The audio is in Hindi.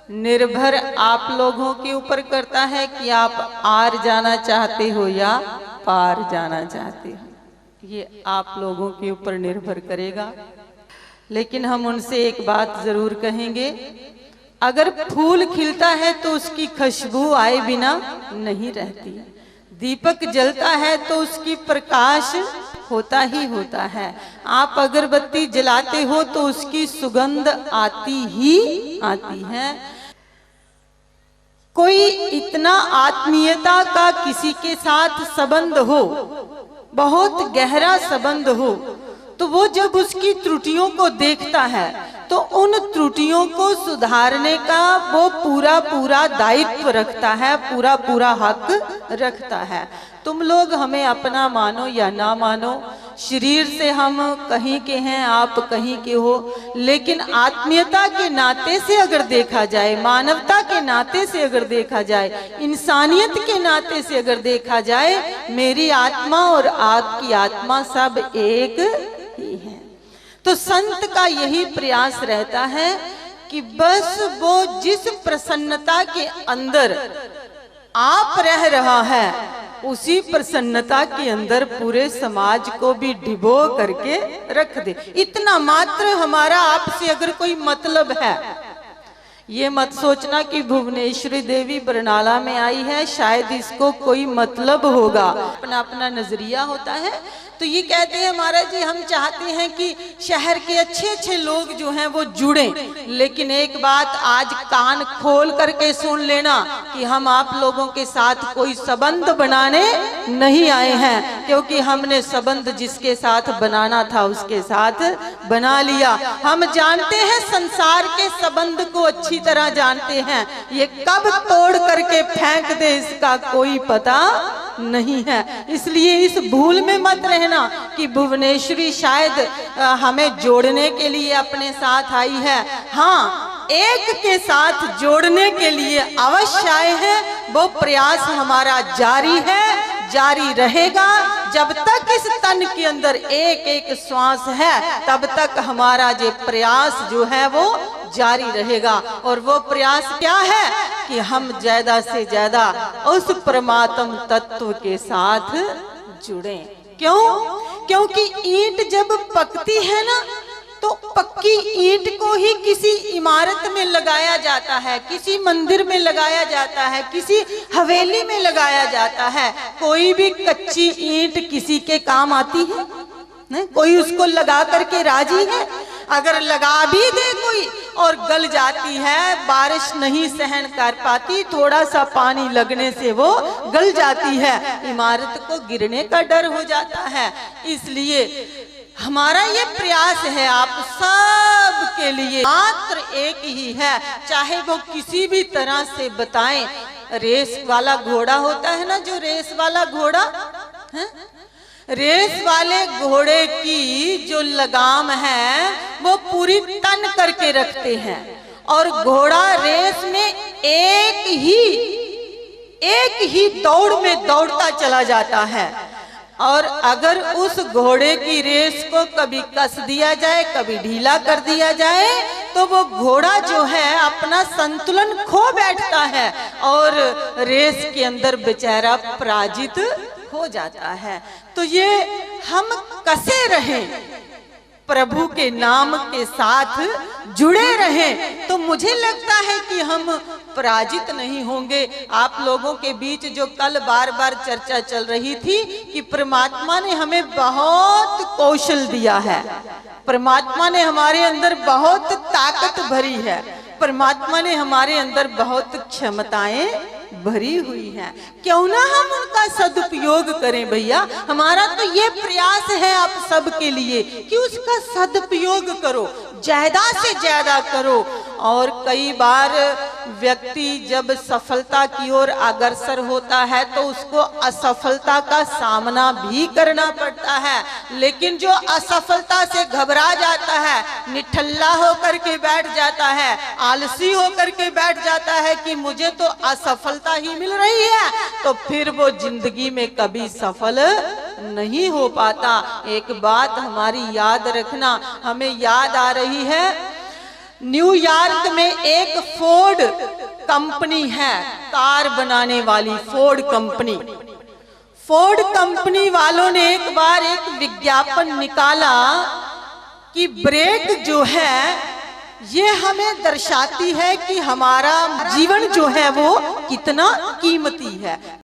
निर्भर आप लोगों के ऊपर करता है कि आप आर जाना चाहते हो या पार जाना चाहते हो। ये आप लोगों के ऊपर निर्भर करेगा। लेकिन हम उनसे एक बात जरूर कहेंगे, अगर फूल खिलता है तो उसकी खुशबू आए बिना नहीं रहती। दीपक जलता है तो उसकी प्रकाश होता ही होता है। आप अगरबत्ती जलाते हो तो उसकी सुगंध आती ही आती है। कोई इतना आत्मीयता का किसी के साथ संबंध हो, बहुत गहरा संबंध हो, तो वो जब उसकी त्रुटियों को देखता है तो उन त्रुटियों को सुधारने का वो पूरा पूरा दायित्व रखता है, पूरा पूरा हक रखता है। तुम लोग हमें अपना मानो या ना मानो, शरीर से हम कहीं के हैं, आप कहीं के हो, लेकिन आत्मीयता के नाते से अगर देखा जाए, मानवता के नाते से अगर देखा जाए, इंसानियत के नाते से अगर देखा जाए, मेरी आत्मा और आपकी आत्मा सब एक ही है। तो संत का यही प्रयास रहता है कि बस वो जिस प्रसन्नता के अंदर आप रह रहा है, उसी प्रसन्नता के अंदर पूरे समाज को भी डिबो करके रख दे। इतना मात्र हमारा आपसे अगर कोई मतलब है, ये मत सोचना कि भुवनेश्वरी देवी बरनाला में आई है शायद इसको कोई मतलब होगा। अपना अपना नजरिया होता है। तो ये कहते हैं महाराज जी, हम चाहते हैं कि शहर के अच्छे अच्छे लोग जो हैं वो जुड़ें, लेकिन एक बात आज कान खोल करके सुन लेना कि हम आप लोगों के साथ कोई संबंध बनाने नहीं आए हैं, क्योंकि हमने संबंध जिसके साथ बनाना था उसके साथ बना लिया। हम जानते हैं, संसार के संबंध को अच्छी तरह जानते हैं, ये कब तोड़ करके फेंक दे इसका कोई पता नहीं है। इसलिए इस भूल में मत रहना कि भुवनेश्वरी शायद हमें जोड़ने के लिए अपने साथ आई है। हाँ, एक के साथ जोड़ने के लिए अवश्य आए हैं। वो प्रयास हमारा जारी है, जारी रहेगा। जब तक इस तन के अंदर एक एक श्वास है, तब तक हमारा ये प्रयास जो है वो जारी रहेगा। और वो प्रयास क्या है कि हम ज्यादा से ज्यादा उस परमात्म तत्व के साथ जुड़ें। क्यों? क्योंकि ईंट जब पकती है ना, तो पक्की ईंट को ही किसी इमारत में लगाया जाता है, किसी मंदिर में लगाया जाता है, किसी हवेली में लगाया जाता है। कोई भी कच्ची ईंट किसी के काम आती है? नहीं, कोई उसको लगा करके राजी है? अगर लगा भी दे कोई और गल जाती है, बारिश नहीं सहन कर पाती, थोड़ा सा पानी लगने से वो गल जाती है, इमारत को गिरने का डर हो जाता है। इसलिए हमारा ये प्रयास है आप सब के लिए, मात्र एक ही है, चाहे वो किसी भी तरह से बताएं। रेस वाला घोड़ा होता है ना, जो रेस वाला घोड़ा है, रेस वाले घोड़े की जो लगाम है वो पूरी तन करके रखते हैं, और घोड़ा रेस में एक ही दौड़ में दौड़ता चला जाता है। और अगर उस घोड़े की रेस को कभी कस दिया जाए, कभी ढीला कर दिया जाए, तो वो घोड़ा जो है अपना संतुलन खो बैठता है और रेस के अंदर बेचारा पराजित हो जाता है। तो ये हम कसे रहें, प्रभु के नाम के साथ जुड़े रहें, तो मुझे लगता है कि हम पराजित नहीं होंगे। आप लोगों के बीच जो कल बार बार चर्चा चल रही थी कि परमात्मा ने हमें बहुत कौशल दिया है, परमात्मा ने हमारे अंदर बहुत ताकत भरी है, परमात्मा ने हमारे अंदर बहुत क्षमताएं भरी हुई हैं। क्यों ना हम उनका सदुपयोग करें भैया। हमारा तो ये प्रयास है आप सबके लिए कि उसका सदुपयोग करो, ज्यादा से ज्यादा करो। और कई बार व्यक्ति जब सफलता की ओर अग्रसर होता है तो उसको असफलता का सामना भी करना पड़ता है, लेकिन जो असफलता से घबरा जाता है, निठल्ला होकर के बैठ जाता है, आलसी होकर के बैठ जाता है कि मुझे तो असफलता ही मिल रही है, तो फिर वो जिंदगी में कभी सफल नहीं हो पाता। एक बात हमारी याद रखना, हमें याद आ रही है न्यूयॉर्क में एक फोर्ड कंपनी है, कार बनाने वाली फोर्ड कंपनी। फोर्ड कंपनी वालों ने एक बार एक विज्ञापन निकाला कि ब्रेक जो है ये हमें दर्शाती है कि हमारा जीवन जो है वो कितना कीमती है।